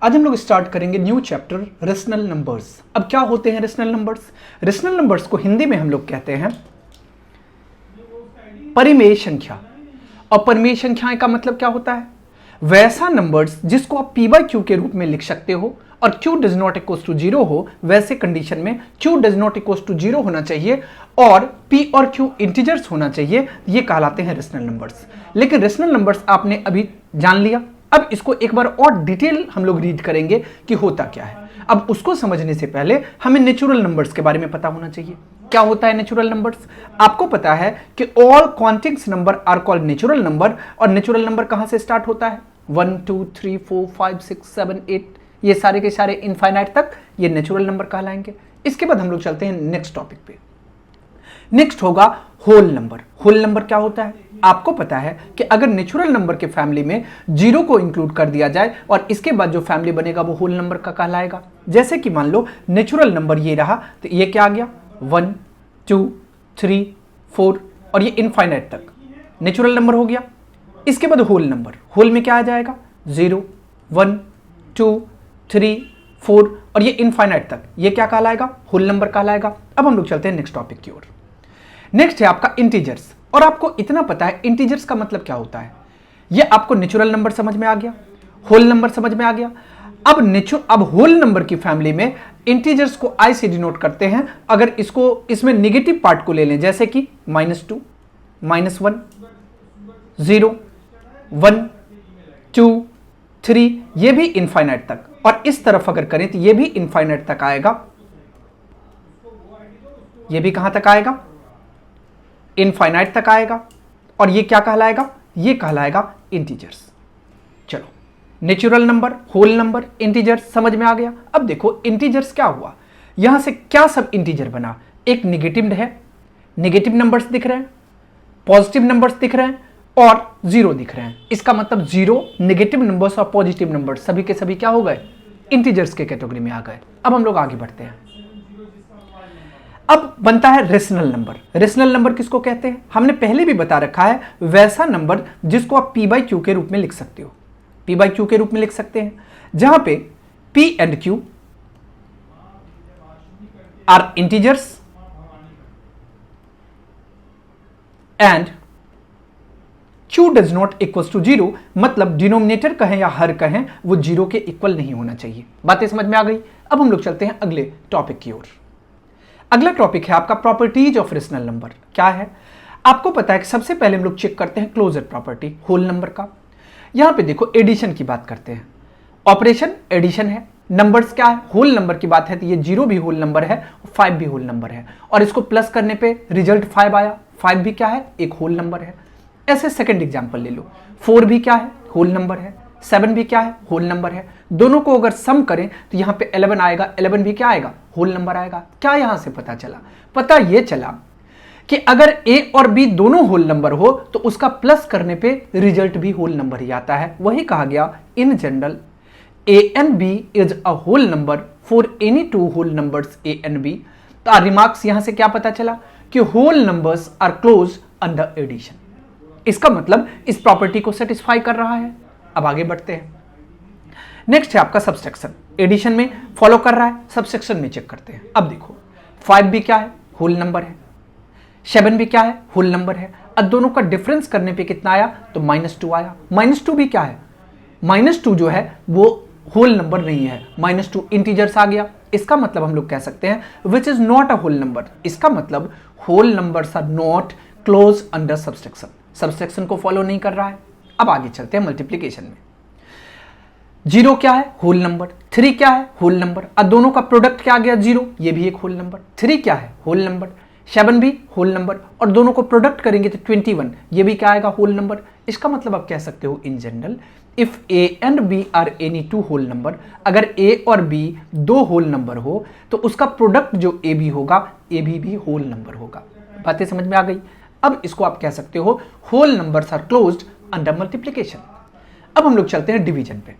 आज हम लोग स्टार्ट करेंगे न्यू चैप्टर रेशनल नंबर्स। अब क्या होते हैं रेशनल नंबर्स? रेशनल नंबर्स को हिंदी में हम लोग कहते हैं परिमेय संख्या। और परिमेय संख्याएं का मतलब क्या होता है? वैसा नंबर्स जिसको आप p बाई क्यू के रूप में लिख सकते हो और q does not equal to 0 हो, वैसे कंडीशन में q does not equal to 0 होना चाहिए और p और q इंटीजर्स होना चाहिए। ये कहलाते हैं रेशनल नंबर्स। लेकिन रेशनल नंबर्स आपने अभी जान लिया, अब इसको एक बार और डिटेल हम लोग रीड करेंगे कि होता क्या है। अब उसको समझने से पहले हमें नेचुरल नंबर्स के बारे में पता होना चाहिए। क्या होता है नेचुरल नंबर्स? आपको पता है कि all counting number are called natural number. और नेचुरल नंबर कहां से स्टार्ट होता है? 1 2 3 4 5 6 7 8, ये सारे के सारे इनफाइनाइट तक ये नेचुरल नंबर कहलाएंगे। इसके बाद हम लोग चलते हैं नेक्स्ट टॉपिक पे। नेक्स्ट होगा होल नंबर। होल नंबर क्या होता है? आपको पता है कि अगर नेचुरल नंबर के फैमिली में 0 को इंक्लूड कर दिया जाए और इसके बाद जो फैमिली बनेगा वो होल नंबर का कहलाएगा। जैसे कि मान लो नेचुरल नंबर ये रहा, तो ये क्या आ गया? 1 2 3 4 और ये इनफाइनाइट तक नेचुरल नंबर हो गया। इसके बाद होल नंबर, होल में क्या आ जाएगा? 0 1 2 3 4 और ये इनफाइनाइट तक, ये क्या कहलाएगा? होल नंबर कहलाएगा। अब हम लोग चलते हैं नेक्स्ट टॉपिक की ओर। नेक्स्ट है आपका इंटीजर्स। और आपको इतना पता है इंटीजर्स का मतलब क्या होता है। ये आपको नेचुरल नंबर समझ में आ गया, होल नंबर समझ में आ गया। अब होल नंबर की फैमिली में इंटीजर्स को आई से डिनोट करते हैं। अगर इसमें नेगेटिव पार्ट को ले लें, जैसे कि -2 -1 0 1 2 3, ये भी इनफाइनाइट तक। और इस तरफ अगर करें तो ये भी इनफाइनाइट तक आएगा। ये भी कहां तक आएगा? इनफाइनाइट तक आएगा। और ये क्या कहलाएगा? ये कहलाएगा इंटीजर्स। चलो, natural number, whole number, integers समझ में आ गया। अब देखो इंटीजर्स क्या हुआ, यहां से क्या सब इंटीजर बना? एक नेगेटिव है, नेगेटिव नंबर्स दिख रहे हैं, पॉजिटिव नंबर्स दिख रहे हैं और 0 दिख रहे हैं। इसका मतलब 0, नेगेटिव नंबर्स और पॉजिटिव नंबर्स सभी के सभी क्या हो गए? इंटीजर्स के कैटेगरी में आ गए। अब हम लोग आगे बढ़ते हैं। अब बनता है रेशनल नंबर। रेशनल नंबर किसको कहते हैं? हमने पहले भी बता रखा है, वैसा नंबर जिसको आप p बाई क्यू के रूप में लिख सकते हो। p बाई क्यू के रूप में लिख सकते हैं, जहां पे p and q are integers and q does not equal to 0, मतलब डिनोमिनेटर कहें या हर कहें, वो 0 के इक्वल नहीं होना चाहिए। बातें समझ में आ गई। अब हम लोग चलते हैं अगले टॉपिक की ओर। अगला टॉपिक है आपका प्रॉपर्टीज ऑफ रेशनल नंबर। क्या है? आपको पता है कि सबसे पहले हम लोग चेक करते हैं क्लोजर प्रॉपर्टी होल नंबर का। यहां पे देखो एडिशन की बात करते हैं, ऑपरेशन एडिशन है। नंबर्स क्या है? होल नंबर की बात है तो ये 0 भी होल नंबर है, 5 भी होल नंबर है। और इसको प्लस करने पे रिजल्ट 5 आया, 5 भी क्या है? एक होल नंबर है। ऐसे सेकंड एग्जांपल ले लो, 4 भी क्या है? होल नंबर है। 7 भी क्या है? होल नंबर है। दोनों को अगर सम करें तो यहां पे 11 आएगा, 11 भी क्या आएगा? होल नंबर आएगा। क्या यहां से पता चला? पता यह चला कि अगर a और b दोनों होल नंबर हो तो उसका प्लस करने पे रिजल्ट भी होल नंबर ही आता है। वही कहा गया in general a and b is a whole number for any two whole numbers a and b। तो रिमार्क्स यहां से क्या पता चला कि whole numbers are close under addition. इसका मतलब इस प्रॉपर्टी को सेटिस्फाई कर रहा है। अब आगे बढ़ते हैं। नेक्स्ट है आपका सब्सट्रैक्शन। एडिशन में फॉलो कर रहा है, सब्सट्रैक्शन में चेक करते हैं। अब देखो 5 भी क्या है? होल नंबर है। 7 भी क्या है? होल नंबर है। अब दोनों का डिफरेंस करने पे कितना आया? तो -2 आया। -2 भी क्या है? -2 जो है वो होल नंबर नहीं है, -2 इंटीजर्स आ गया। इसका मतलब हम लोग कह सकते हैं which is not a whole number. इसका मतलब whole numbers are not close under subtraction. Subtraction को फॉलो नहीं कर रहा है। अब आगे चलते हैं मल्टीप्लीकेशन में। 0 क्या है? Whole number. 3 क्या है? Whole number. अब दोनों का प्रोडक्ट क्या आ गया? 0, ये भी एक होल नंबर। 3 क्या है? Whole number. 7 भी होल नंबर। और दोनों को प्रोडक्ट करेंगे तो 21, ये भी क्या आएगा? Whole number. इसका मतलब आप कह सकते हो in general if a and b are any two whole number, अगर a और b दो होल नंबर हो तो उसका प्रोडक्ट जो a b होगा, a भी होल नंबर होगा। बातें समझ में आ गई। अब इसको आप कह सकते हो whole numbers are closed under multiplication. अब हम लोग चलते हैं डिवीजन पे।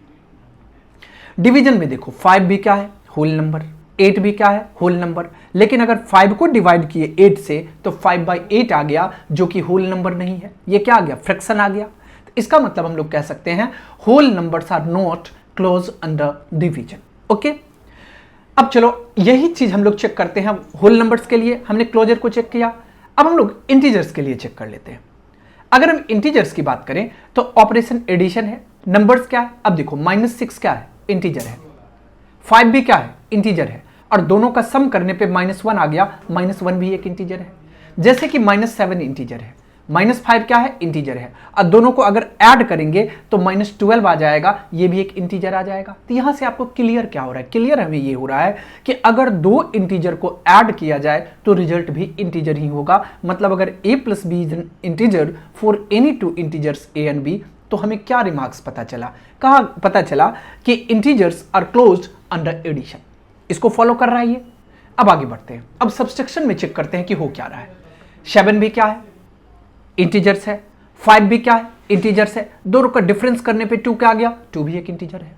डिवीजन में देखो 5 भी क्या है? Whole number. 8 भी क्या है? Whole number. लेकिन अगर 5 को डिवाइड किए 8 से तो 5/8 आ गया, जो कि होल नंबर नहीं है। ये क्या आ गया? फ्रैक्शन आ गया। तो इसका मतलब हम लोग कह सकते हैं whole numbers are not close under division. Okay, अब चलो यही चीज हम लोग चेक करते हैं होल नंबर्स के लिए। हमने क्लोजर को चेक किया, अब हम लोग इंटीजर्स के लिए चेक कर लेते हैं। अगर हम इंटीजर्स की बात करें तो ऑपरेशन एडिशन है। नंबर्स क्या है, अब देखो -6 क्या है, इंटीजर है। 5 भी क्या है, इंटीजर है। और दोनों का सम करने पे -1 आ गया, -1 भी एक इंटीजर है। जैसे कि -7 इंटीजर है, -5 क्या है, इंटीजर है। और दोनों को अगर ऐड करेंगे तो -12 आ जाएगा, ये भी एक इंटीजर आ जाएगा। तो यहां से आपको क्लियर क्या हो रहा है, क्लियर हमें ये हो रहा है कि अगर दो इंटीजर को ऐड किया जाए तो रिजल्ट भी इंटीजर ही होगा। मतलब अगर a + b is an integer for any two integers a and b, तो हमें क्या रिमार्क्स पता चला, कहा पता चला कि integers are closed under addition. इसको फॉलो कर रहा है ये। अब आगे बढ़ते हैं, अब सब्सट्रैक्शन में चेक करते हैं कि हो क्या रहा है। 7 भी क्या है, इंटीजर्स है। 5 भी क्या है, इंटीजर्स है। दोनों का डिफरेंस करने पे 2 क्या आ गया, 2 भी एक इंटीजर है।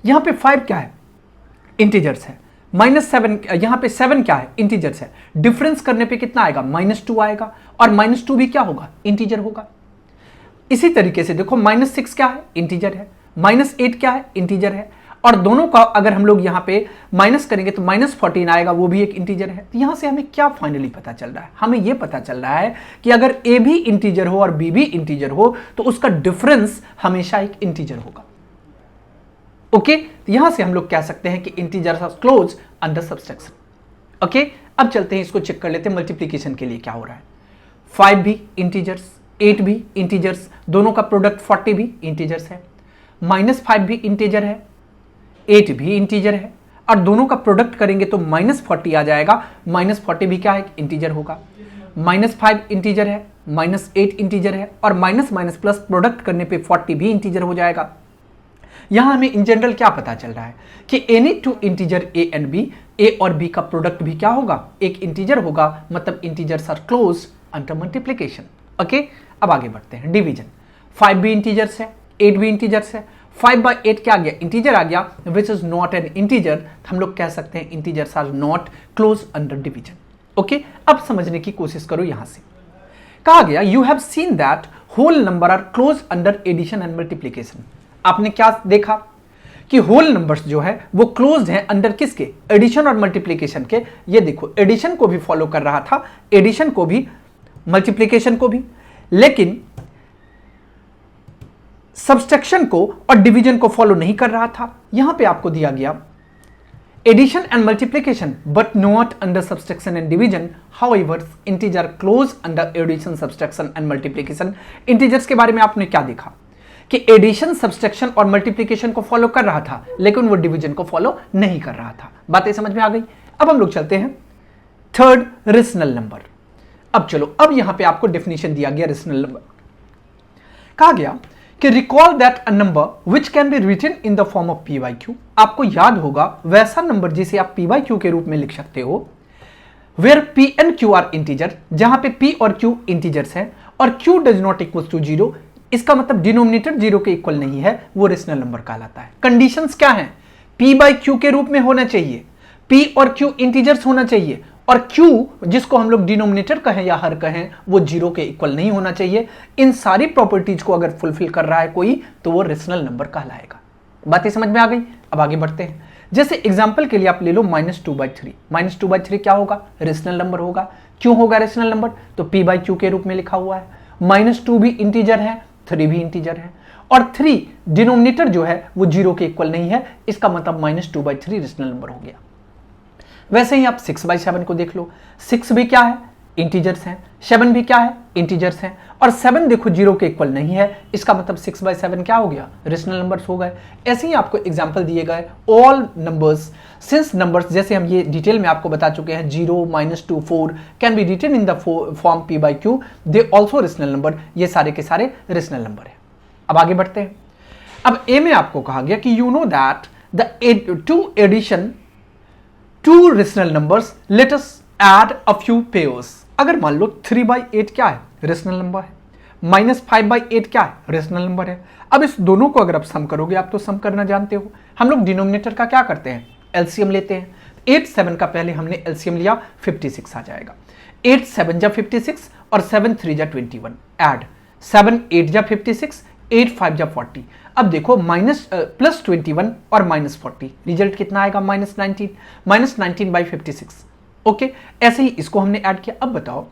यहां पे 5 क्या है, इंटीजर्स है। -7 यहां पे 7 क्या है, इंटीजर्स है। डिफरेंस करने पे कितना आएगा, -2 आएगा। और -2 भी क्या होगा, इंटीजर होगा। इसी तरीके से देखो -6 क्या है, इंटीजर है। -8 क्या है, इंटीजर है। और दोनों का अगर हम लोग यहाँ पे माइनस करेंगे तो -14 आएगा, वो भी एक इंटीजर है। तो यहां से हमें क्या फाइनली पता चल रहा है, हमें यह पता चल रहा है कि अगर a भी इंटीजर हो और b भी इंटीजर हो तो उसका डिफरेंस हमेशा एक इंटीजर होगा। ओके, तो यहां से हम लोग कह सकते हैं कि integer are close under subtraction. Okay, अब चलते हैं इसको चेक कर लेते हैं मल्टीप्लीकेशन के लिए क्या हो रहा है। 5 भी इंटीजर्स, 8 भी इंटीजर्स, दोनों का प्रोडक्ट 40 भी इंटीजर्स है। -5 भी इंटीजर है, 8 भी इंटीजर है। और दोनों का प्रोडक्ट करेंगे तो -40 आ जाएगा। -40 भी क्या है, इंटीजर होगा। -5 इंटीजर है, -8 इंटीजर है। और माइनस माइनस प्लस प्रोडक्ट करने पे 40 भी इंटीजर हो जाएगा। यहां हमें इन जनरल क्या पता चल रहा है कि any two integer a and b, a और b का प्रोडक्ट भी क्या होगा, एक इंटीजर होगा। मतलब integers are close under multiplication. Okay, अब आगे बढ़ते हैं, डिवीजन। 5 भी इंटीजर्स है, 8 भी इंटीजर्स है। 5/8 क्या आ गया, इंटीजर आ गया, which is not an integer. हम लोग कह सकते हैं integers are not close under division. Okay, अब समझने की कोशिश करो। यहां से कहा गया you have seen that whole number are close under addition and multiplication. आपने क्या देखा कि होल नंबर्स जो है वो क्लोज्ड हैं अंडर किसके, एडिशन और मल्टीप्लिकेशन के। ये देखो एडिशन को भी फॉलो कर रहा था, एडिशन को भी, मल्टीप्लिकेशन को भी, लेकिन सब्सट्रैक्शन को और डिवीजन को फॉलो नहीं कर रहा था। यहां पे आपको दिया गया addition and multiplication but not under subtraction and division, however integer close under addition, subtraction and multiplication. Integers के बारे में आपने क्या देखा कि एडिशन, सब्सट्रैक्शन और मल्टीप्लिकेशन को फॉलो कर रहा था, लेकिन वो डिवीजन को फॉलो नहीं कर रहा था। बातें समझ में आ गई। अब हम लोग चलते हैं थर्ड, रेशनल नंबर। अब चलो, अब यहां पे आपको डेफिनेशन दिया गया रेशनल नंबर। कहा गया कि recall that a number which can be written in the form of p/q। आपको याद होगा वैसा नंबर जिसे आप p/q के रूप में लिख सकते हो, where p and q are integer, जहां पे p और q इंटीजर्स हैं और q does not equal to 0। इसका मतलब डिनोमिनेटर 0 के इक्वल नहीं है, वो रेशनल नंबर कहलाता है। कंडीशंस क्या हैं, p/q के रूप में होना चाहिए, p और q इंटीजर्स होना चाहिए, और q जिसको हम लोग डिनोमिनेटर कहें या हर कहें वो 0 के इक्वल नहीं होना चाहिए। इन सारी प्रॉपर्टीज को अगर फुलफिल कर रहा है कोई तो वो रेशनल नंबर कहलाएगा। बातें समझ में आ गई। अब आगे बढ़ते हैं। जैसे एग्जांपल के लिए आप ले लो -2/3। -2/3 क्या होगा, रेशनल नंबर होगा। क्यों होगा रेशनल नंबर, तो p/q के रूप में लिखा हुआ है। -2 भी इंटीजर है, 3 भी इंटीजर है, और 3 डिनोमिनेटर जो है वो 0 के इक्वल नहीं है। इसका मतलब -2/3 रेशनल नंबर हो गया। वैसे ही आप 6/7 को देख लो, 6 भी क्या है, इंटीजर्स हैं, 7 भी क्या है, इंटीजर्स हैं, और 7 देखो 0 के इक्वल नहीं है। इसका मतलब 6/7 क्या हो गया, रेशनल नंबर्स हो गए। ऐसे ही आपको एग्जांपल दिए गए, ऑल नंबर्स सिंस नंबर्स, जैसे हम ये डिटेल में आपको बता चुके हैं, 0, -2, 4 can be written in the form p/q, they also rational number. ये सारे के सारे रेशनल नंबर है। अब आगे बढ़ते हैं। अब ए में आपको कहा गया कि you know that the to addition two rational numbers, let us add a few pairs. अगर मान लो 3/8 क्या है, रेशनल नंबर है, -5/8 क्या है, रेशनल नंबर है। अब इस दोनों को अगर आप सम करोगे, आप तो सम करना जानते हो, हम लोग डिनोमिनेटर का क्या करते हैं, एलसीएम लेते हैं। 8 7 का पहले हमने एलसीएम लिया, 56 आ जाएगा। 8 7 जा 56 और 7 3 जा 21, ऐड 7 8 जा 56, 8 5 जा 40। अब देखो प्लस 21 और -40, रिजल्ट कितना आएगा -19 बाई 56। ओके, ऐसे ही इसको हमने ऐड किया। अब बताओ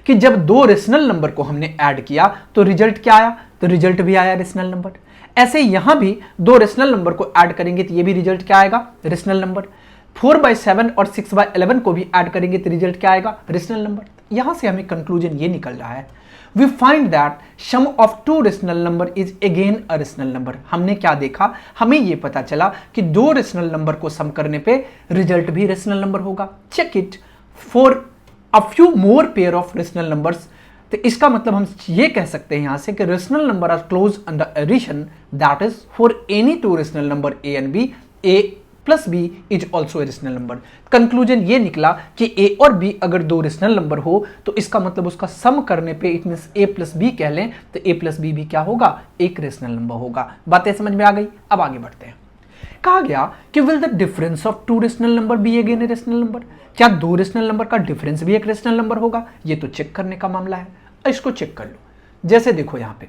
कि जब दो रेशनल नंबर को हमने ऐड किया तो रिजल्ट क्या आया, तो रिजल्ट भी आया रेशनल नंबर। ऐसे यहां भी दो रेशनल नंबर को ऐड करेंगे तो ये भी रिजल्ट क्या आएगा, रेशनल नंबर। 4/7 और 6/11 को भी ऐड करेंगे तो रिजल्ट क्या आएगा, रेशनल नंबर। यहां से हमें कंक्लूजन ये निकल रहा है, we find that sum of two rational number is again a rational number. हमने क्या देखा, हमें ये पता चला कि दो रेशनल नंबर को सम करने पे रिजल्ट भी रेशनल नंबर होगा। Check it for a few more pair of rational numbers. तो इसका मतलब हम ये कह सकते हैं यहां से कि rational number are close under addition, that is for any two rational number a and b, a plus b is also a rational number. Conclusion ये निकला कि ए और बी अगर दो रेशनल नंबर हो तो इसका मतलब उसका सम करने पे it means a plus b कह लें तो ए प्लस बी भी क्या होगा, एक रेशनल नंबर होगा। बातें समझ में आ गई। अब आगे बढ़ते हैं। कहा गया कि will the difference of two rational number be again a rational number, क्या दो रेशनल नंबर का डिफरेंस भी एक रेशनल नंबर होगा। ये तो चेक करने का मामला है, इसको चेक कर लो। जैसे देखो यहां पे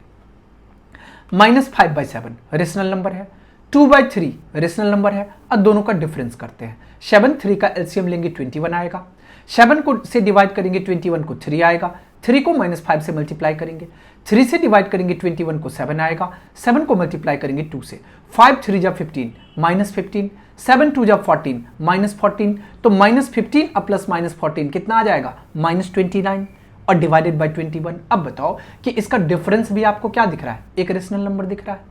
-5/7 रेशनल नंबर है, 2/3 रेशनल नंबर है। अब दोनों का डिफरेंस करते हैं। 7 3 का एलसीएम लेंगे 21 आएगा, 7 को से डिवाइड करेंगे 21 को 3 आएगा, 3 को -5 से मल्टीप्लाई करेंगे, 3 से डिवाइड करेंगे 21 को 7 आएगा, 7 को मल्टीप्लाई करेंगे 2 से, 5 3 जा 15 -15, 7 2 जा 14 -14, तो -15 अब प्लस -14 कितना आ जाएगा, -29 और डिवाइडेड बाय 21। अब बताओ कि इसका डिफरेंस भी आपको क्या दिख रहा है, एक रेशनल नंबर दिख रहा है।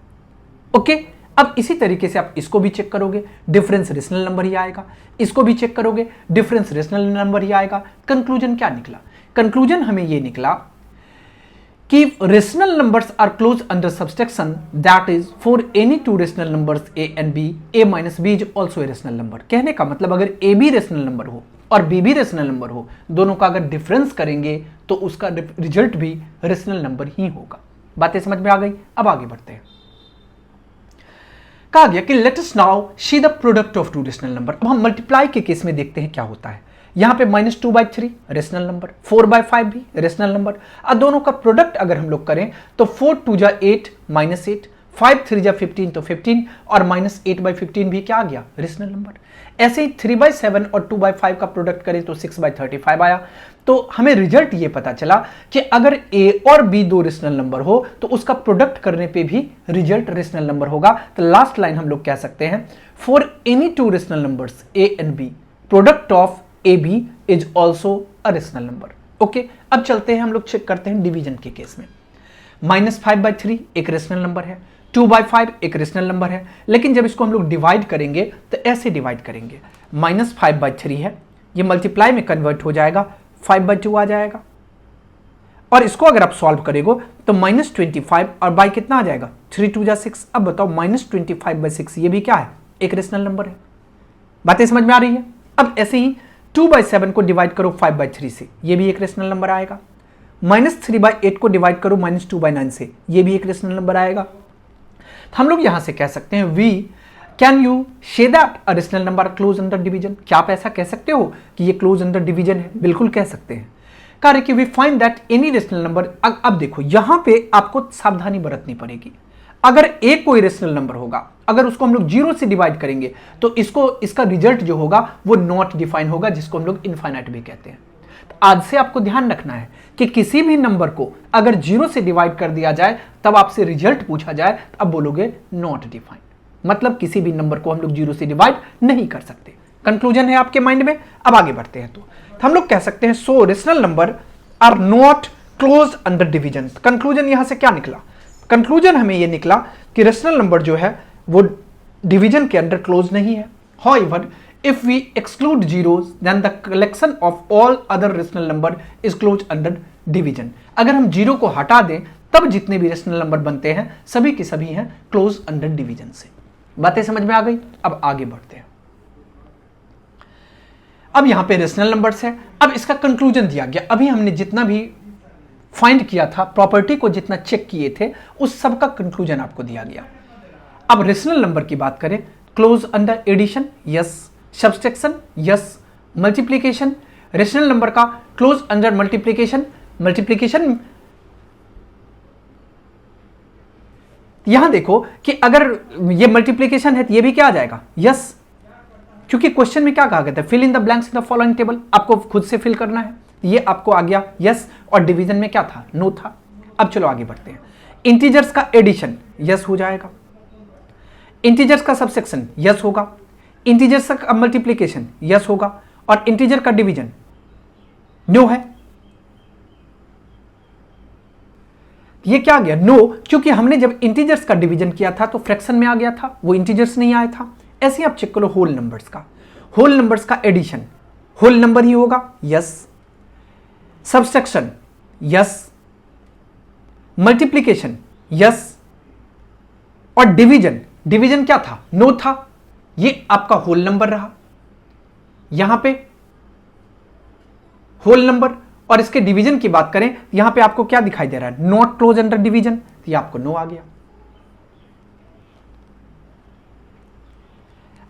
ओके, अब इसी तरीके से आप इसको भी चेक करोगे, डिफरेंस रेशनल नंबर ही आएगा, इसको भी चेक करोगे, डिफरेंस रेशनल नंबर ही आएगा। कंक्लूजन क्या निकला, कंक्लूजन हमें यह निकला कि rational numbers are close under subtraction, that is for any two rational numbers a and b, a minus b is also a rational number. कहने का मतलब अगर ए भी रेशनल नंबर हो और बी भी रेशनल नंबर हो, दोनों का अगर डिफरेंस करेंगे तो उसका रिजल्ट भी रेशनल नंबर ही होगा। बातें समझ में आ गई। अब आगे बढ़ते हैं। कहा गया कि let us now see the product of two rational number. अब हम मल्टीप्लाई के केस में देखते हैं क्या होता है। यहां पे -2/3 रेशनल नंबर, 4/5 भी रेशनल नंबर। अब दोनों का प्रोडक्ट अगर हम लोग करें तो 4 2 जा 8 -8, 5 3 जा 15 तो 15 और -8/15 भी क्या आ गया, रेशनल नंबर। ऐसे ही 3/7 और 2/5 का प्रोडक्ट करें तो 6/35 आया। तो हमें रिजल्ट ये पता चला कि अगर ए और बी दो रेशनल नंबर हो तो उसका प्रोडक्ट करने पे भी रिजल्ट रेशनल नंबर होगा। तो लास्ट लाइन हम लोग कह सकते हैं, for any two rational numbers a and b, product of a b is also a rational number. Okay, अब चलते हैं हम लोग चेक करते हैं डिवीजन के केस में। -5/3 एक रेशनल नंबर है, 2/5 एक रेशनल नंबर है, लेकिन जब इसको हम लोग डिवाइड करेंगे तो ऐसे डिवाइड करेंगे, -5/3 है, ये मल्टीप्लाई में कन्वर्ट हो जाएगा, 5/2 आ जाएगा। और इसको अगर आप सॉल्व करेंगे तो -25 और बाई कितना आ जाएगा, 3 2 जा 6। अब बताओ -25/6 ये भी क्या है, एक रेशनल नंबर है। बातें समझ में आ रही है। अब ऐसे ही 2/7 को डिवाइड करो 5/3 से, ये भी एक रेशनल नंबर आएगा। -3/8 को डिवाइड करो -2/9 से, ये भी एक रेशनल नंबर आएगा। हम लोग यहां से कह सकते हैं, we can you say that a rational number close under division. क्या आप ऐसा कह सकते हो कि ये क्लोज अंडर डिवीजन है? बिल्कुल कह सकते हैं। कार्य कि we find that any rational number. अब देखो यहां पे आपको सावधानी बरतनी पड़ेगी। अगर ए कोई रेशनल नंबर होगा, अगर उसको हम लोग 0 से डिवाइड करेंगे तो इसका रिजल्ट जो होगा वो नॉट डिफाइन होगा, जिसको हम लोग इनफाइनाइट भी कहते हैं। तो आज से आपको ध्यान रखना है कि किसी भी नंबर को अगर 0 से डिवाइड कर दिया जाए तब आपसे रिजल्ट पूछा जाए, अब बोलोगे नॉट डिफाइंड, मतलब किसी भी नंबर को हम लोग 0 से डिवाइड नहीं कर सकते। कंक्लूजन है आपके माइंड में। अब आगे बढ़ते हैं। तो हम लोग कह सकते हैं, so rational number are not close under division. Conclusion यहां से क्या निकला, कंक्लूजन हमें यह निकला कि रेशनल नंबर जो है वो डिवीजन के अंडर क्लोज नहीं है। However if we exclude zeros then the collection of all other rational number is closed under division। अगर हम जीरो को हटा दें तब जितने भी रेशनल नंबर बनते हैं सभी के सभी हैं क्लोज अंडर डिवीजन से। बातें समझ में आ गई। अब आगे बढ़ते हैं। अब यहां पे रेशनल नंबर्स है। अब इसका कंक्लूजन दिया गया। अभी हमने जितना भी फाइंड किया था, प्रॉपर्टी को जितना चेक किए थे, उस सब का कंक्लूजन आपको दिया गया। अब रेशनल नंबर की बात करें, close under addition yes, subtraction yes, multiplication, rational number का क्लोज अंडर मल्टीप्लिकेशन, यहां देखो कि अगर ये मल्टीप्लीकेशन है तो ये भी क्या आ जाएगा, यस, क्योंकि क्वेश्चन में क्या कहा गया था, fill in the blanks in the following table, आपको खुद से फिल करना है, ये आपको आ गया यस, और डिवीजन में क्या था, नो था। अब चलो आगे बढ़ते हैं। इंटीजर्स का एडिशन यस हो जाएगा, इंटीजर्स का सबसेक्शन यस होगा, इंटीजर्स का मल्टीप्लीकेशन यस होगा, और इंटीजर का डिवीजन नो है। ये क्या आ गया, नो, क्योंकि हमने जब इंटीजर्स का डिवीजन किया था तो फ्रैक्शन में आ गया था, वो इंटीजर्स नहीं आया था। ऐसे ही आप चेक करो होल नंबर्स का, होल नंबर्स का एडिशन होल नंबर ही होगा, yes, subsection yes, multiplication yes, और डिवीजन, डिवीजन क्या था, नो था, ये आपका होल नंबर रहा, यहां पे होल नंबर। और इसके डिवीजन की बात करें, यहां पे आपको क्या दिखाई दे रहा है, नॉट क्लोज अंडर डिवीजन, ये आपको नो आ गया।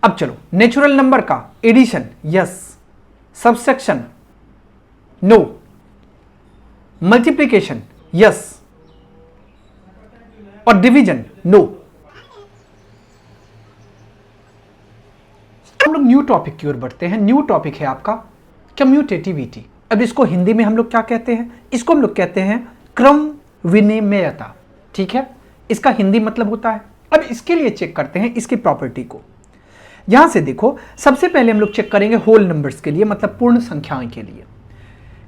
अब चलो नेचुरल नंबर का addition yes, subsection no, multiplication yes, और डिवीजन नो। हम लोग न्यू टॉपिक की ओर बढ़ते हैं। न्यू टॉपिक है आपका कम्यूटेटिविटी। अब इसको हिंदी में हम लोग क्या कहते हैं, इसको हम लोग कहते हैं क्रम विनिमेयता, ठीक है, इसका हिंदी मतलब होता है। अब इसके लिए चेक करते हैं इसकी प्रॉपर्टी को। यहां से देखो, सबसे पहले हम लोग चेक करेंगे होल नंबर्स के लिए, मतलब पूर्ण संख्याओं के लिए।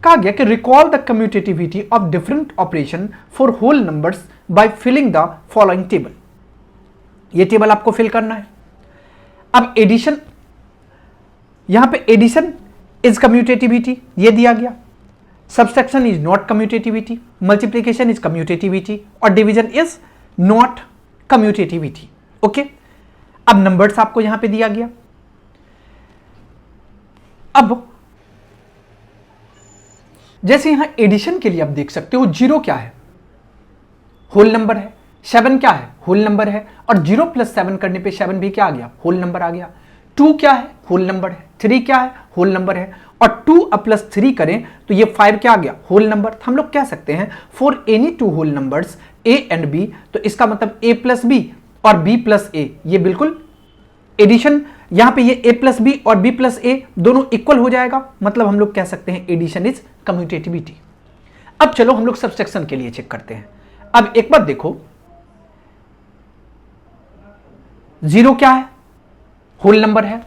कहा गया कि recall the commutativity of different operation for whole numbers by filling the following table. ये टेबल आपको फिल करना है। अब एडिशन, यहां पे एडिशन इज कम्यूटेटिविटी, ये दिया गया, subtraction is not commutativity, multiplication is commutativity, और division is not commutativity. Okay, अब नंबर्स आपको यहां पे दिया गया। अब जैसे यहां एडिशन के लिए आप देख सकते हो, 0 क्या है, होल नंबर है, 7 क्या है, होल नंबर है, और 0 + 7 करने पे 7 भी क्या आ गया, होल नंबर आ गया। 2 क्या है, होल नंबर है, 3 क्या है, होल नंबर है, और 2 + 3 करें तो ये 5 क्या आ गया, होल नंबर। तो हम लोग कह सकते हैं for any 2 whole numbers a and b, तो इसका मतलब a + b और b + a, ये बिल्कुल एडिशन, यहां पे ये a + b और b + a दोनों इक्वल हो जाएगा, मतलब हम लोग कह सकते हैं एडिशन इज कम्यूटेटिविटी। अब चलो हम लोग सबसेक्शन के लिए चेक करते हैं। अब एक बार देखो, 0 क्या है, होल नंबर है,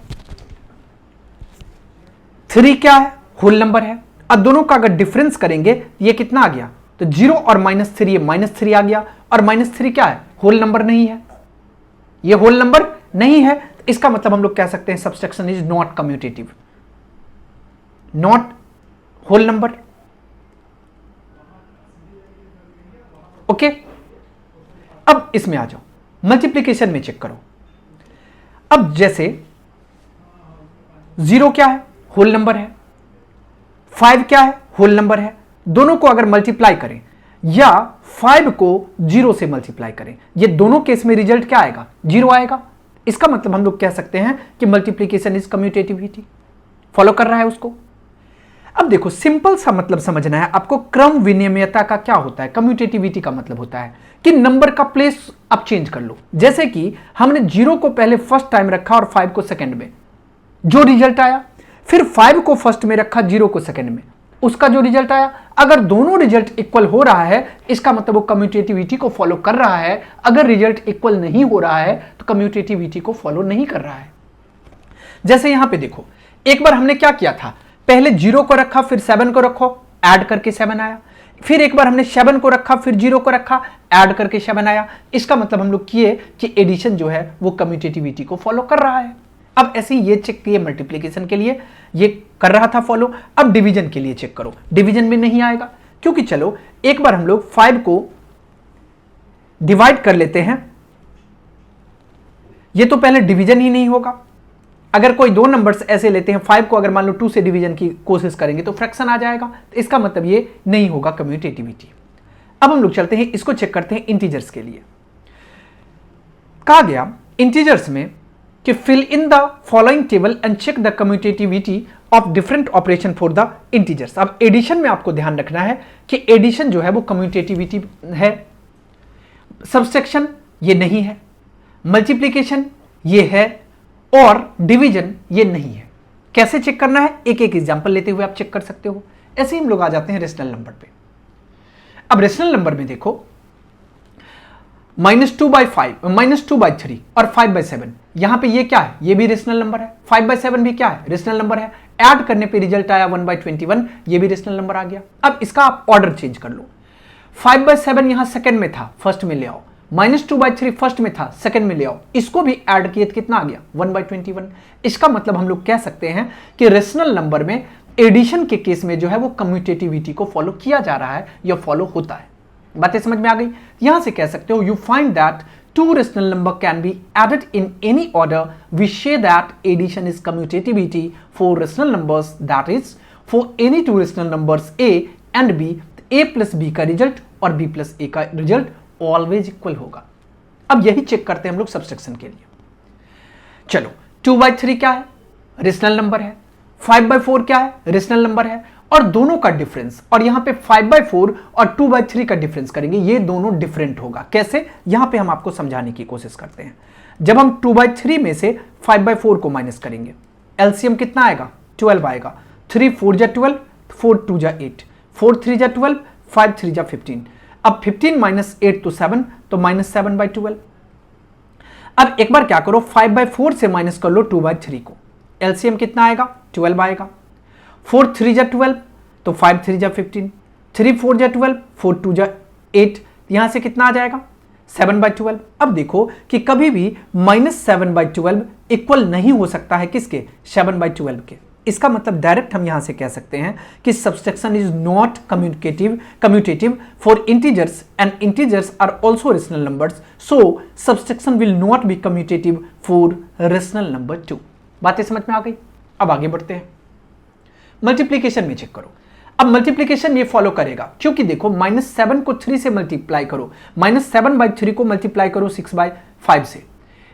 3 क्या है, होल नंबर है। अब दोनों का अगर डिफरेंस करेंगे ये कितना आ गया, तो 0 और -3, ये -3 आ गया, और -3 क्या है, होल नंबर नहीं है, ये होल नंबर नहीं है। तो इसका मतलब हम लोग कह सकते हैं subsection is not commutative, not whole number. Okay, अब इसमें आ जाओ, मल्टीप्लीकेशन में चेक करो। अब जैसे 0 क्या है, होल नंबर है, 5 क्या है, होल नंबर है, दोनों को अगर मल्टीप्लाई करें या 5 को 0 से मल्टीप्लाई करें, ये दोनों केस में रिजल्ट क्या आएगा, 0 आएगा। इसका मतलब हम लोग कह सकते हैं कि मल्टीप्लीकेशन इज कम्यूटेटिविटी, फॉलो कर रहा है उसको। अब देखो, सिंपल सा मतलब समझना है आपको, क्रम विनिमयता का क्या होता है, कम्यूटेटिविटी का मतलब होता है कि नंबर का प्लेस आप चेंज कर लो। जैसे कि हमने 0 को पहले फर्स्ट टाइम रखा और 5 को सेकंड में, जो रिजल्ट आया, फिर 5 को फर्स्ट में रखा, 0 को सेकंड में, उसका जो रिजल्ट आया, अगर दोनों रिजल्ट इक्वल हो रहा है इसका मतलब वो कम्यूटेटिविटी को फॉलो कर रहा है। अगर रिजल्ट इक्वल नहीं हो रहा है तो कम्यूटेटिविटी को फॉलो नहीं कर रहा है। जैसे यहां पे देखो, एक बार हमने क्या किया था, पहले 0 को रखा, फिर 7 को रखो, ऐड करके 7 आया। फिर एक बार हमने 7 को रखा, फिर 0 को रखा, ऐड करके 7 आया। इसका मतलब हम लोग किए कि एडिशन जो है वो कम्यूटेटिविटी को फॉलो कर रहा है। अब ऐसे ये चेक किए, मल्टीप्लिकेशन के लिए ये कर रहा था फॉलो। अब डिवीजन के लिए चेक करो, डिवीजन में नहीं आएगा, क्योंकि चलो एक बार हम लोग 5 को डिवाइड कर लेते हैं, ये तो पहले डिवीजन ही नहीं होगा। अगर कोई दो नंबर्स ऐसे लेते हैं, 5 को अगर मान लो 2 से डिवीजन की कोशिश करेंगे तो फ्रैक्शन आ जाएगा, तो इसका मतलब ये नहीं होगा कम्यूटेटिविटी। अब हम लोग चलते हैं, इसको चेक करते हैं इंटीजर्स के लिए। कहा गया इंटीजर्स में कि fill in the following table and check the commutativity of different operation for the integers. अब एडिशन में आपको ध्यान रखना है कि एडिशन जो है वो कम्यूटेटिविटी है, सबसेक्शन ये नहीं है, मल्टीप्लीकेशन ये है, और डिवीजन ये नहीं है। कैसे चेक करना है, एक एक एग्जांपल लेते हुए आप चेक कर सकते हो। ऐसे ही हम लोग आ जाते हैं रेशनल नंबर पे। अब रेशनल नंबर में देखो -2/5, -2/3 और 5/7, यहां पे ये क्या है, ये भी रेशनल नंबर है। 5/7 भी क्या है, रेशनल नंबर है। ऐड करने पे रिजल्ट आया 1/21, ये भी रेशनल नंबर आ गया। अब इसका आप ऑर्डर चेंज कर लो। 5/7 यहां सेकंड में था, फर्स्ट में ले आओ। -2/3 फर्स्ट में था, सेकंड में ले आओ। इसको भी ऐड किए तो कितना आ गया, 1/21। इसका मतलब हम लोग कह सकते हैं कि रेशनल नंबर में एडिशन के केस में जो है वो कम्यूटेटिविटी को फॉलो किया जा रहा है या फॉलो होता है। बातें समझ में आ गई। यहां से कह सकते हो, you find that two rational number can be added in any order. We say that addition is commutativity for rational numbers, that is for any two rational numbers a and b, a plus b का result और b plus a का result always equal होगा। अब यही check करते हैं हम लोग सब्सट्रैक्शन के लिए। चलो 2/3 क्या है, रेशनल नंबर है। 5/4 क्या है, रेशनल नंबर है। और दोनों का डिफरेंस, और यहां पे 5/4 और 2/3 का डिफरेंस करेंगे, ये दोनों डिफरेंट होगा। कैसे, यहां पे हम आपको समझाने की कोशिश करते हैं। जब हम 2/3 में से 5/4 को माइनस करेंगे, एलसीएम कितना आएगा, 12 आएगा। 3 4 जा 12, 4 2 जा 8, 4 3 जा 12, 5 3 जा 15। अब 15 - 8 तो 7, तो -7/12। अब एक बार क्या करो, 5/4 से माइनस कर लो 2/3 को, एलसीएम कितना आएगा, 12 आएगा। 4 3 जा 12, तो 5 3 जा 15, 3 4 जा 12, 4 2 जा 8, यहां से कितना आ जाएगा, 7/12। अब देखो कि कभी भी -7/12 इक्वल नहीं हो सकता है किसके, 7/12 के। इसका मतलब डायरेक्ट हम यहां से कह सकते हैं कि subtraction is not commutative for integers and integers are also rational numbers, so subtraction will not be commutative for rational number 2। बातें समझ में आ गई। अब आगे बढ़ते हैं, मल्टीप्लीकेशन में चेक करो। अब मल्टीप्लीकेशन ये फॉलो करेगा, क्योंकि देखो -7 को 3 से मल्टीप्लाई करो, -7/3 को मल्टीप्लाई करो 6/5 से,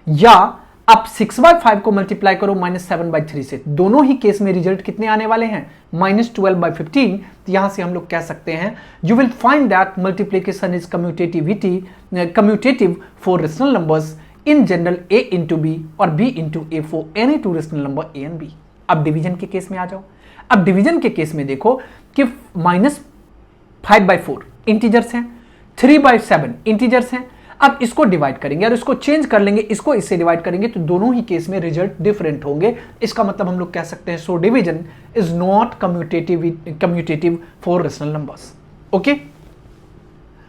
या आप 6/5 को मल्टीप्लाई करो -7/3 से। दोनों ही केस में रिजल्ट कितने आने वाले हैं, -12/15। तो यहां से हम लोग कह सकते हैं, you will find that multiplication is commutative for rational numbers in general a into b और b into a for any two rational number a and b। अब डिवीजन के केस में आ जाओ। अब डिवीजन के केस में देखो कि -5/4 इंटीजर्स हैं, 3/7 इंटीजर्स हैं। अब इसको डिवाइड करेंगे और इसको चेंज कर लेंगे, इसको इससे डिवाइड करेंगे, तो दोनों ही केस में रिजल्ट डिफरेंट होंगे। इसका मतलब हम लोग कह सकते हैं, so division is not commutative for rational numbers. Okay,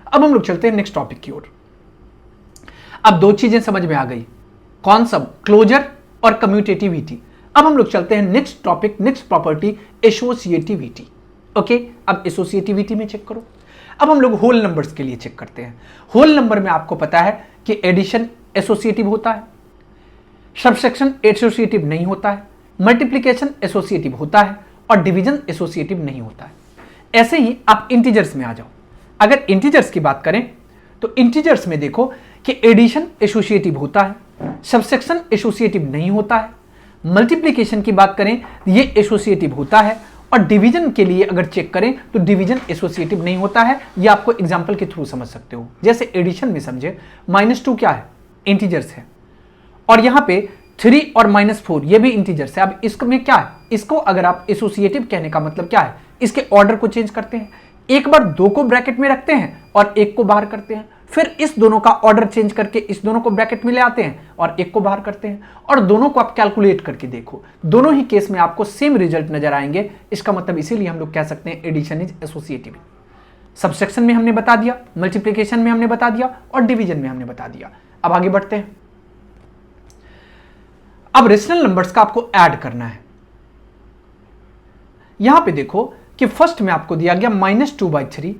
अब हम लोग चलते हैं नेक्स्ट टॉपिक की ओर। अब दो चीजें समझ में आ गई, कौन सब, क्लोजर और कम्यूटेटिविटी। अब हम लोग चलते हैं next topic, next property, associativity. Okay, अब एसोसिएटिविटी में चेक करो। अब हम लोग होल नंबर्स के लिए चेक करते हैं। होल नंबर में आपको पता है कि एडिशन एसोसिएटिव होता है, सबट्रैक्शन एसोसिएटिव नहीं होता है, मल्टीप्लिकेशन एसोसिएटिव होता है और डिवीजन एसोसिएटिव नहीं होता है। ऐसे ही आप इंटीजर्स में आ जाओ। अगर इंटीजर्स की बात करें तो इंटीजर्स में देखो कि एडिशन एसोसिएटिव होता है, सबट्रैक्शन एसोसिएटिव नहीं होता है, मल्टीप्लिकेशन की बात करें ये एसोसिएटिव होता है, और डिवीजन के लिए अगर चेक करें तो डिवीजन एसोसिएटिव नहीं होता है। ये आपको एग्जांपल के थ्रू समझ सकते हो। जैसे एडिशन में समझे, -2 क्या है, इंटीजर्स है, और यहां पे 3 और -4 ये भी इंटीजर्स है। अब इसमें क्या है, इसको अगर आप एसोसिएटिव कहने का मतलब क्या है, इसके ऑर्डर को चेंज करते हैं। एक बार 2 को ब्रैकेट में रखते हैं और 1 को बाहर करते हैं, फिर इस दोनों का ऑर्डर चेंज करके इस दोनों को ब्रैकेट में ले आते हैं और 1 को बाहर करते हैं, और दोनों को आप कैलकुलेट करके देखो, दोनों ही केस में आपको सेम रिजल्ट नजर आएंगे। इसका मतलब इसीलिए हम लोग कह सकते हैं एडिशन इज एसोसिएटिव। सबट्रैक्शन में हमने बता दिया, मल्टीप्लिकेशन में हमने बता दिया और डिवीजन में हमने बता दिया। अब आगे बढ़ते हैं। अब रेशनल नंबर्स का आपको ऐड करना है। यहां पे देखो कि फर्स्ट में आपको दिया गया -2/3,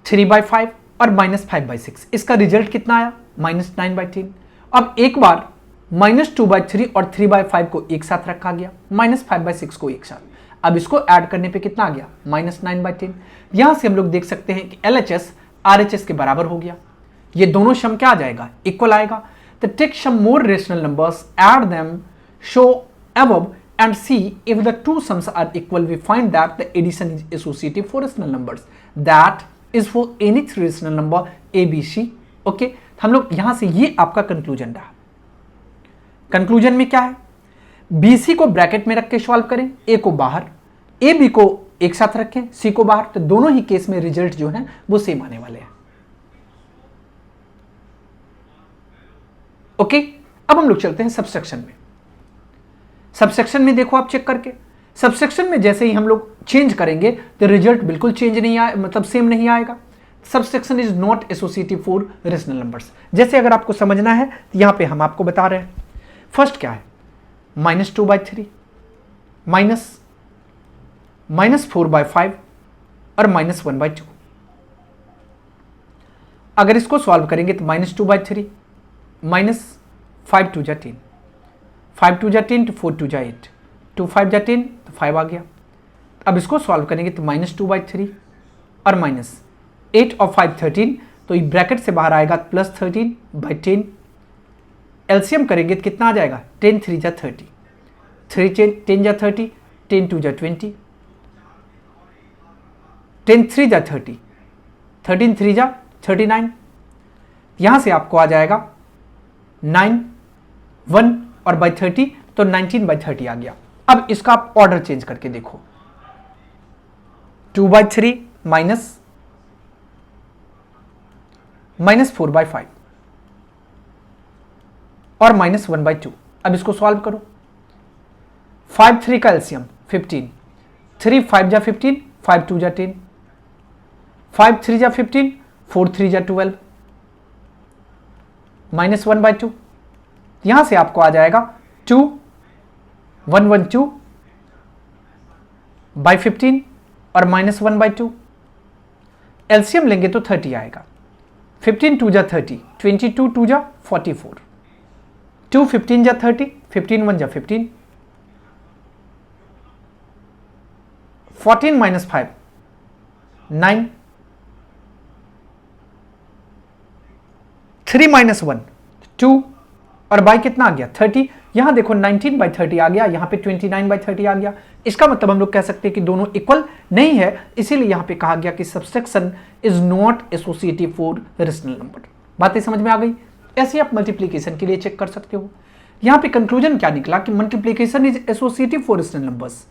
3/5 और -5/6। इसका रिजल्ट कितना आया, -9/3। अब एक बार -2/3 और 3/5 को एक साथ रखा गया, -5/6 को एक साथ। अब इसको ऐड करने पे कितना आ गया, -9/3। यहां से हम लोग देख सकते हैं कि LHS RHS के बराबर हो गया। ये दोनों सम क्या आ जाएगा, इक्वल आएगा। तो take some more rational numbers, add them, show above and see if the two sums are equal. We find that the addition is associative for rational numbers, that is for any three rational number a, b, c. Okay, हम लोग यहां से, ये आपका conclusion रहा। Conclusion में क्या है, BC को ब्रैकेट में रख के सॉल्व करें, A को बाहर, AB को एक साथ रखें, C को बाहर, तो दोनों ही केस में रिजल्ट जो है वो सेम आने वाले हैं। ओके, अब हम लोग चलते हैं सबसेक्शन में। सबसेक्शन में देखो आप चेक करके, सबसेक्शन में जैसे ही हम लोग चेंज करेंगे तो रिजल्ट बिल्कुल चेंज नहीं आए, मतलब सेम नहीं आएगा। Subsection is not associative for rational numbers. जैसे अगर आपको समझना है तो यहां पे हम आपको बता रहे हैं। फर्स्ट क्या है, -2/3 -4/5 और -1/2। अगर इसको सॉल्व करेंगे तो -2/3 -5 2 जा 10, 5 2 जा 10 तो 4 2 जा 8, 2 5 जा 10 तो 5 आ गया। अब इसको सॉल्व करेंगे तो -2/3 और -8 और 5 13, तो ये ब्रैकेट से बाहर आएगा +13/10। एलसीएम करेंगे तो कितना आ जाएगा, 10 3 जा 30, 3 10 जा 30, 10 2 जा 20, 10 3 जा 30, 13 3 जा 39। यहां से आपको आ जाएगा 9 1 और बाई 30, तो 19/30 आ गया। अब इसका आप ऑर्डर चेंज करके देखो, 2/3 -4/5 और -1/2। अब इसको सॉल्व करो, 5 3 का एलसीएम 15, 3 5 जा 15, 5 2 जा 10, 5 3 जा 15, 4 3 जा 12, -1/2। यहां से आपको आ जाएगा 2 112/15 और -1/2। एलसीएम लेंगे तो 30 आएगा, 15 2 जा 30, 22 2 जा 44, 2 15 जा 30, 15 1 जा 15, 14 -5 9, 3 -1 2 और बाई कितना आ गया 30। यहां देखो 19/30 आ गया, यहां पे 29/30 आ गया। इसका मतलब हम लोग कह सकते हैं कि दोनों इक्वल नहीं है, इसीलिए यहां पे कहा गया कि subsection is not associative for rational number. बातें समझ में आ गई? ऐसे आप मल्टीप्लीकेशन के लिए चेक कर सकते हो। यहां पे कंक्लूजन क्या निकला कि multiplication is associative for rational numbers.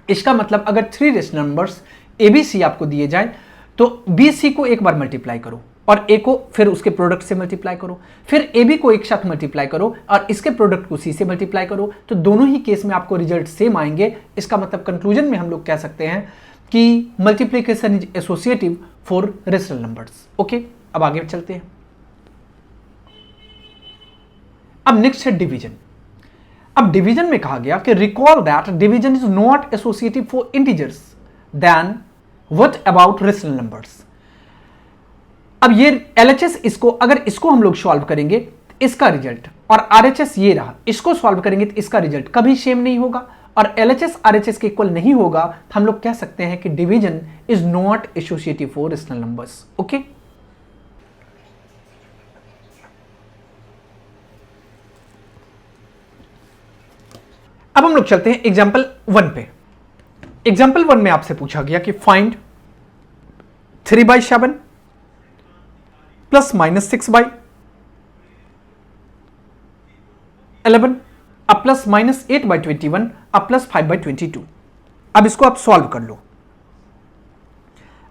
इसका मतलब अगर 3 रेशनल नंबर्स ABC आपको दिए जाए तो BC को एक बार मल्टीप्लाई करो और A को फिर उसके प्रोडक्ट से मल्टीप्लाई करो, फिर AB को एक साथ मल्टीप्लाई करो और इसके प्रोडक्ट को C से मल्टीप्लाई करो, तो दोनों ही केस में आपको रिजल्ट सेम आएंगे। इसका मतलब कंक्लूजन में हम लोग कह सकते हैं कि multiplication is associative for rational numbers. Okay, अब आगे चलते हैं। अब नेक्स्ट है डिवीजन। अब डिवीजन में कहा गया कि recall that division is not associative for integers then what about rational numbers. अब ये LHS, इसको अगर इसको हम लोग सॉल्व करेंगे इसका रिजल्ट, और RHS ये रहा, इसको सॉल्व करेंगे तो इसका रिजल्ट कभी सेम नहीं होगा, और LHS RHS के इक्वल नहीं होगा, तो हम लोग कह सकते हैं कि division is not associative for rational numbers. Okay, अब हम लोग चलते हैं एग्जाम्पल 1 पे। एग्जाम्पल 1 में आपसे पूछा गया कि फाइंड 3/7 +-6/11 अब +-8/21 अब +5/22। अब इसको आप सॉल्व कर लो।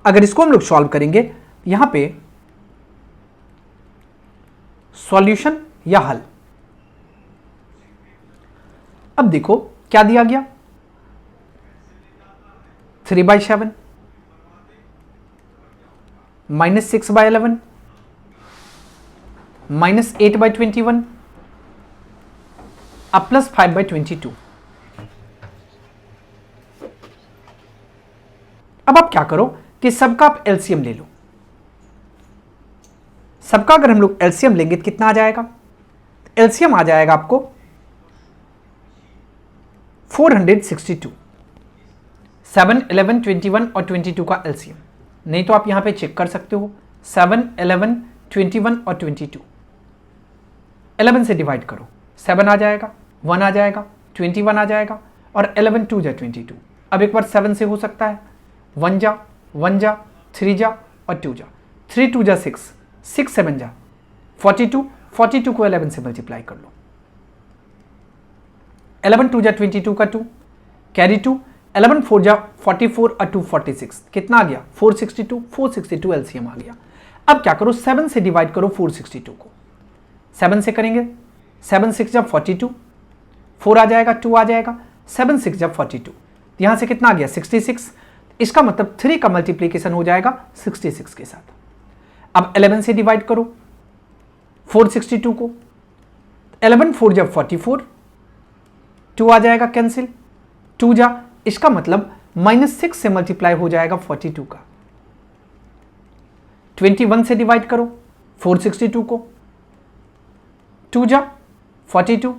अगर इसको हम लोग सॉल्व करेंगे, यहां पे सॉल्यूशन या हल, अब देखो क्या दिया गया, 3/7 -6/11 -8/21 अब +5/22। अब आप क्या करो कि सबका आप एलसीएम ले लो। सबका अगर हम लोग एलसीएम लेंगे तो कितना आ जाएगा, एलसीएम आ जाएगा आपको 462। 7 11 21 और 22 का एलसीएम, नहीं तो आप यहां पे चेक कर सकते हो, 7 11 21 और 22, 11 से डिवाइड करो, 7 आ जाएगा, 1 आ जाएगा, 21 आ जाएगा, और 11 2 जा 22। अब एक बार 7 से हो सकता है, 1 जा 3 जा और 2 जा, 3 2 जा 6, 6 7 जा 42, 42 को 11 से मल्टीप्लाई कर लो। 11 2 जा 22 का 2, कैरी 2, 11 4 जा 44 और 2 46, कितना आ गया 462, 462 एलसीएम आ गया। अब क्या करो, 7 से डिवाइड करो 462 को, 7 से करेंगे, 7 6 जा 42, 4 आ जाएगा, 2 आ जाएगा, 7 6 जा 42, यहां से कितना आ गया 66, इसका मतलब 3 का मल्टीप्लीकेशन हो जाएगा 66 के साथ। अब 11 से डिवाइड करो 462 को, 11 4 जा 44, 2 आ जाएगा कैंसिल, 2 जा, इसका मतलब -6 से मल्टीप्लाई हो जाएगा 42 का। 21 से डिवाइड करो 462 को, 2 जा 42,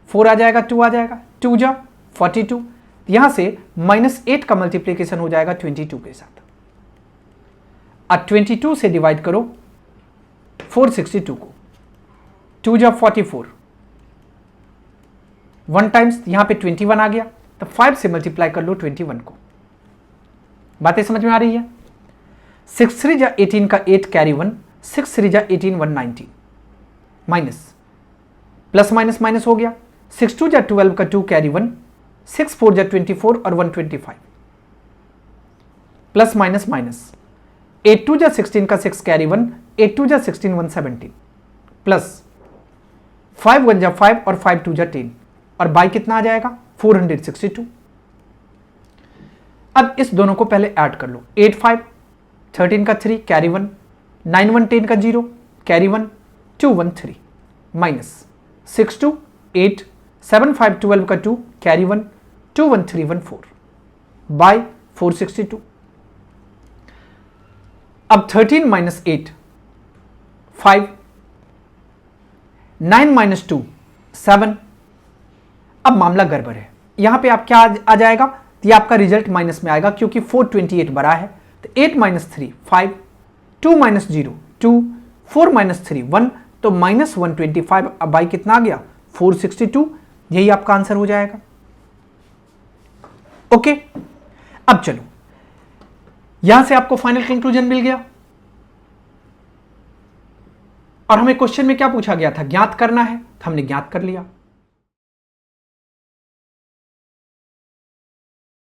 4 आ जाएगा, 2 आ जाएगा, 2 जा 42, यहां से -8 का मल्टीप्लीकेशन हो जाएगा 22 के साथ। अब 22 से डिवाइड करो 462 को, 2 जा 44, 1 टाइम्स, यहां पे 21 आ गया, तो 5 से मल्टीप्लाई कर लो 21 को। बातें समझ में आ रही है? 6 3 जा 18 का 8 कैरी 1, 6 3 जा 18 119, माइनस प्लस माइनस माइनस हो गया, 6 2 जा 12 का 2 कैरी 1, 6 4 जा 24 और 125, प्लस माइनस माइनस, 8 2 जा 16 का 6 कैरी 1, 8 2 जा 16 117, प्लस 5 1 जा 5 और 5 2 जा 10, और बाई कितना आ जाएगा 462। अब इस दोनों को पहले ऐड कर लो, 8 5 13 का 3 कैरी 1, 9 1 10 का 0 कैरी 1, 2 1 3, माइनस 6 2 8 7 5 12 का 2 कैरी 1, 2 1 3 1 4, बाय 462। अब 13 माइनस 8 5, 9 माइनस 2 7। अब मामला गड़बड़ है, यहां पे आप क्या आ जाएगा, ये आपका रिजल्ट माइनस में आएगा क्योंकि 428 बड़ा है, तो 8 माइनस 3 5, 2 माइनस 0 2, 4 माइनस 3 1, तो माइनस 125। अब बाई कितना आ गया 462, यही आपका आंसर हो जाएगा। ओके, अब चलो यहां से आपको फाइनल कंक्लूजन मिल गया, और हमें क्वेश्चन में क्या पूछा गया था, ज्ञात करना है, तो हमने ज्ञात कर लिया।